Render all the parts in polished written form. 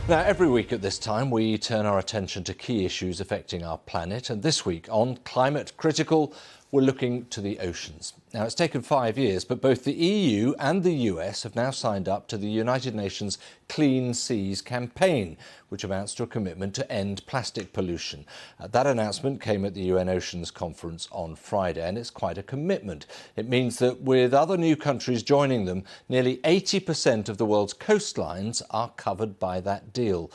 Now, every week at this time, we turn our attention to key issues affecting our planet. And this week on Climate Critical, we're looking to the oceans. Now, it's taken 5 years, but both the EU and the US have now signed up to the United Nations Clean Seas campaign, which amounts to a commitment to end plastic pollution. That announcement came at the UN Oceans Conference on Friday, and it's quite a commitment. It means that with other new countries joining them, nearly 80% of the world's coastlines are covered by that deal.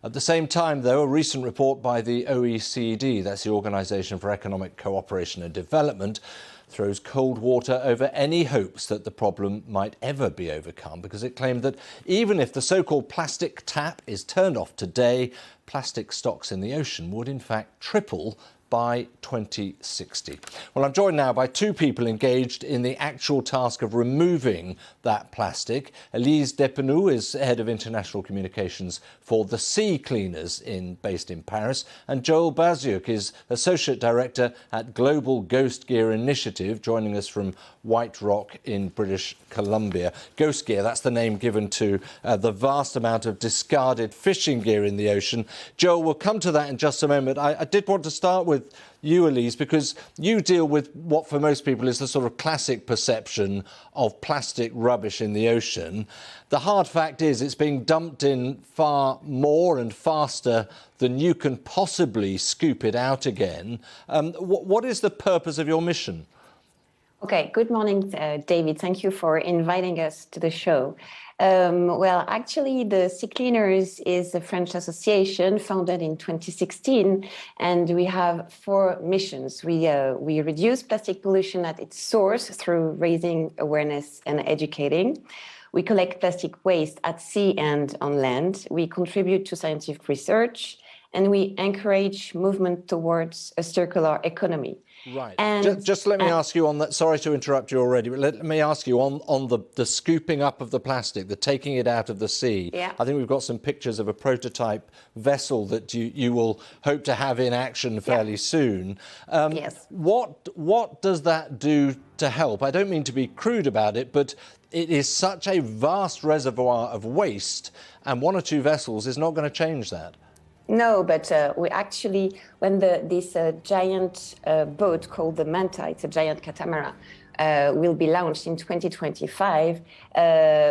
At the same time, though, a recent report by the OECD, that's the Organisation for Economic Cooperation and Development, throws cold water over any hopes that the problem might ever be overcome, because it claimed that even if the so-called plastic tap is turned off today, plastic stocks in the ocean would in fact triple by 2060. Well, I'm joined now by two people engaged in the actual task of removing that plastic. Elise Depenoux is Head of International Communications for the Sea Cleaners based in Paris, and Joel Baziuk is Associate Director at Global Ghost Gear Initiative, joining us from White Rock in British Columbia. Ghost gear, that's the name given to the vast amount of discarded fishing gear in the ocean. Joel, we'll come to that in just a moment. I did want to start with you, Elise, because you deal with what for most people is the sort of classic perception of plastic rubbish in the ocean. The hard fact is it's being dumped in far more and faster than you can possibly scoop it out again. What is the purpose of your mission? Okay, good morning, David. Thank you for inviting us to the show. Actually, the Sea Cleaners is a French association founded in 2016, and we have 4 missions. We reduce plastic pollution at its source through raising awareness and educating. We collect plastic waste at sea and on land. We contribute to scientific research, and we encourage movement towards a circular economy. Right. Just let me ask you on that. Sorry to interrupt you already, but let me ask you on the scooping up of the plastic, the taking it out of the sea. Yeah. I think we've got some pictures of a prototype vessel that you will hope to have in action fairly soon. Yes. What does that do to help? I don't mean to be crude about it, but it is such a vast reservoir of waste, and 1 or 2 vessels is not going to change that. No, but we actually, when this giant boat called the Manta, it's a giant catamaran, will be launched in 2025,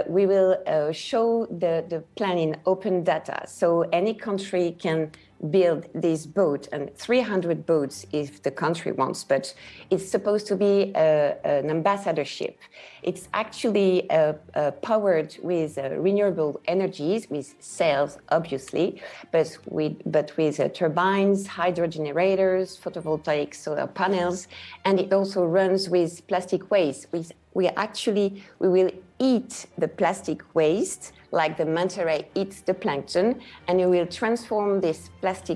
we will show the plan in open data. So any country can build this boat, and 300 boats if the country wants, but it's supposed to be an ambassadorship. It's actually powered with renewable energies, with sails, obviously, but with turbines, hydro generators, photovoltaic solar panels, and it also runs with plastic waste. We will eat the plastic waste like the manta ray eats the plankton, and we will transform this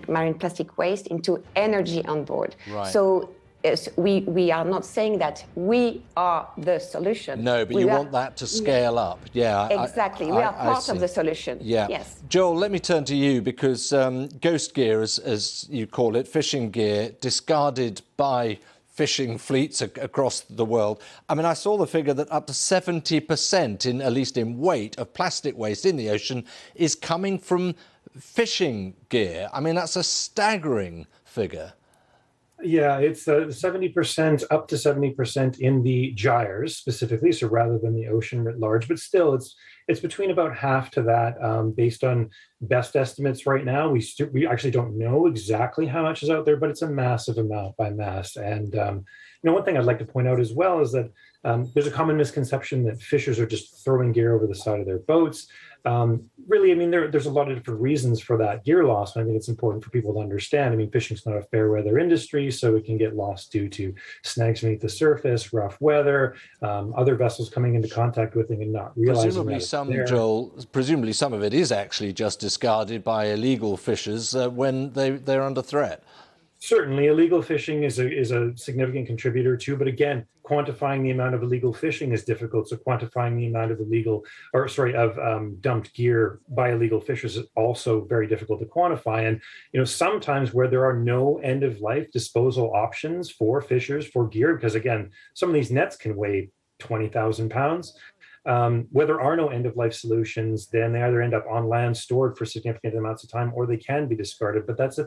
marine plastic waste into energy on board. Right. So we are not saying that we are the solution. No, but you want that to scale up. Yeah. Exactly. We are part of the solution. Yeah. Yes. Joel, let me turn to you, because ghost gear, as you call it, fishing gear, discarded by fishing fleets across the world. I mean, I saw the figure that up to 70%, at least in weight, of plastic waste in the ocean is coming from fishing gear. I mean, that's a staggering figure. Yeah, it's 70%, up to 70% in the gyres specifically, so rather than the ocean writ large. But still, it's between about half to that, based on best estimates right now. We actually don't know exactly how much is out there, but it's a massive amount by mass. And one thing I'd like to point out as well is that there's a common misconception that fishers are just throwing gear over the side of their boats. Really, I mean, there's a lot of different reasons for that gear loss, and I think it's important for people to understand. I mean, fishing's not a fair weather industry, so it can get lost due to snags beneath the surface, rough weather, other vessels coming into contact with it and not realizing Presumably some of it is actually just discarded by illegal fishers when they're under threat. Certainly, illegal fishing is a significant contributor too, but again, quantifying the amount of illegal fishing is difficult. So quantifying the amount of dumped gear by illegal fishers is also very difficult to quantify. And sometimes where there are no end of life disposal options for fishers for gear, because again, some of these nets can weigh 20,000 pounds. where there are no end-of-life solutions, then they either end up on land stored for significant amounts of time, or they can be discarded. But that's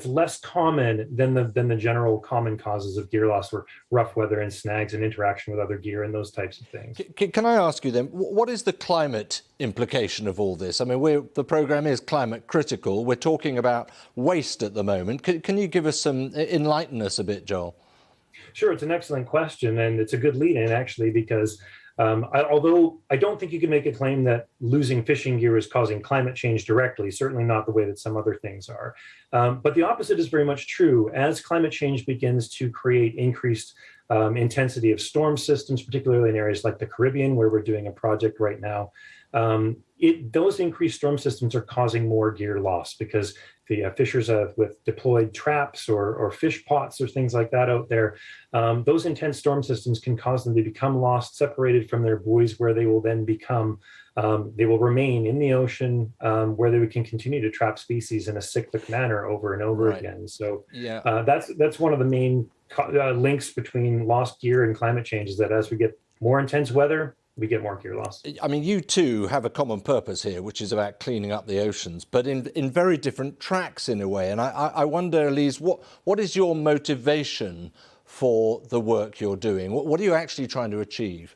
less common than the general common causes of gear loss, or rough weather and snags and interaction with other gear and those types of things. Can I ask you then, what is the climate implication of all this? I mean, the programme is climate critical. We're talking about waste at the moment. Can you give us enlighten us a bit, Joel? Sure, it's an excellent question, and it's a good lead-in, actually, because although I don't think you can make a claim that losing fishing gear is causing climate change directly, certainly not the way that some other things are. But the opposite is very much true. As climate change begins to create increased intensity of storm systems, particularly in areas like the Caribbean, where we're doing a project right now, those increased storm systems are causing more gear loss, because the fishers with deployed traps or fish pots or things like that out there, those intense storm systems can cause them to become lost, separated from their buoys, where they will then they will remain in the ocean, where they can continue to trap species in a cyclic manner over and over again. So that's one of the main links between lost gear and climate change, is that as we get more intense weather, we get more gear loss. I mean, you two have a common purpose here, which is about cleaning up the oceans, but in very different tracks in a way. And I wonder, Elise, what is your motivation for the work you're doing? What are you actually trying to achieve?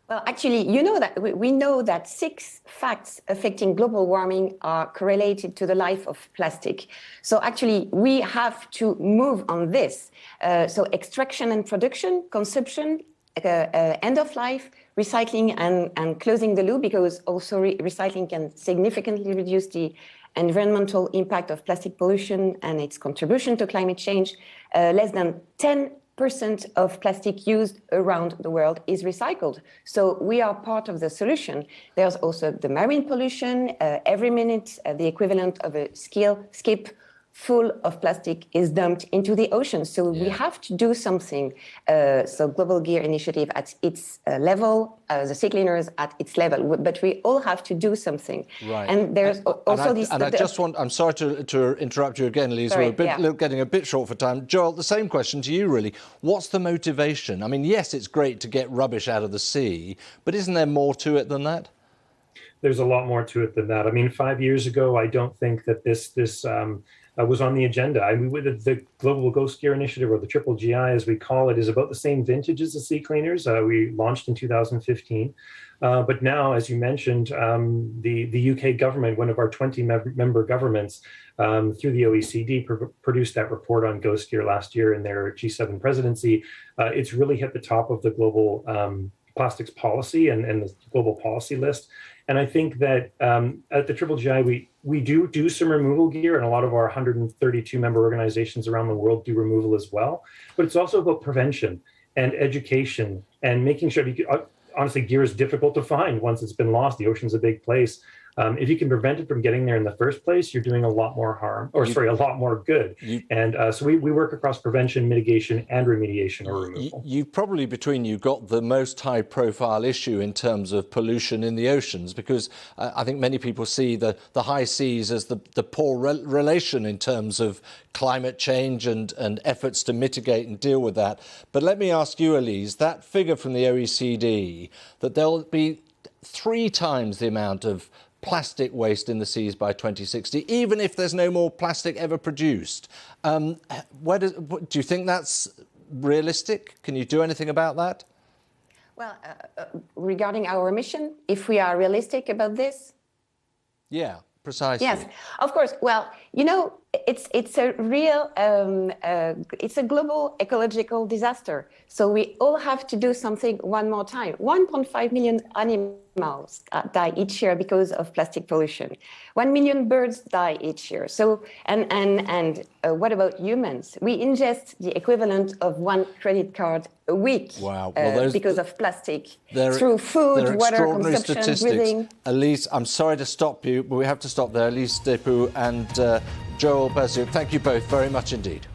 Well, actually, we know that 6 facts affecting global warming are correlated to the life of plastic. So actually, we have to move on this. So extraction and production, consumption, end of life, recycling and closing the loop, because also recycling can significantly reduce the environmental impact of plastic pollution and its contribution to climate change. Less than 10% of plastic used around the world is recycled. So we are part of the solution. There's also the marine pollution. Every minute, the equivalent of a skip full of plastic is dumped into the ocean. So we have to do something. So Global Gear Initiative at its level, the sea cleaners at its level, but we all have to do something. Right. And there's I'm sorry to interrupt you again, Lise. We're getting a bit short for time. Joel, the same question to you, really. What's the motivation? I mean, yes, it's great to get rubbish out of the sea, but isn't there more to it than that? There's a lot more to it than that. I mean, 5 years ago, I don't think that this was on the agenda. I mean, the Global Ghost Gear Initiative, or the Triple GI as we call it, is about the same vintage as the Sea Cleaners. We launched in 2015. But now, as you mentioned, the UK government, one of our 20 member governments, through the OECD, produced that report on ghost gear last year in their G7 presidency. It's really hit the top of the global plastics policy and the global policy list. And I think that at the Triple GI, we do some removal gear, and a lot of our 132 member organizations around the world do removal as well. But it's also about prevention and education and making sure, honestly, gear is difficult to find once it's been lost. The ocean's a big place. If you can prevent it from getting there in the first place, you're doing a lot more harm, a lot more good. So we work across prevention, mitigation, and remediation or removal. You've probably, between you, got the most high-profile issue in terms of pollution in the oceans, because I think many people see the high seas as the poor relation in terms of climate change and efforts to mitigate and deal with that. But let me ask you, Elise, that figure from the OECD, that there'll be 3 times the amount of plastic waste in the seas by 2060, even if there's no more plastic ever produced. Do you think that's realistic? Can you do anything about that? Well, regarding our mission, if we are realistic about this? Yeah, precisely. Yes, of course. Well, it's a real, it's a global ecological disaster. So we all have to do something one more time. 1.5 million animals die each year because of plastic pollution. 1 million birds die each year. So, and what about humans? We ingest the equivalent of 1 credit card a week. Wow. Well, because of plastic, through food, water consumption, breathing. Elise, I'm sorry to stop you, but we have to stop there. Elise Depew and Joel Percival, thank you both very much indeed.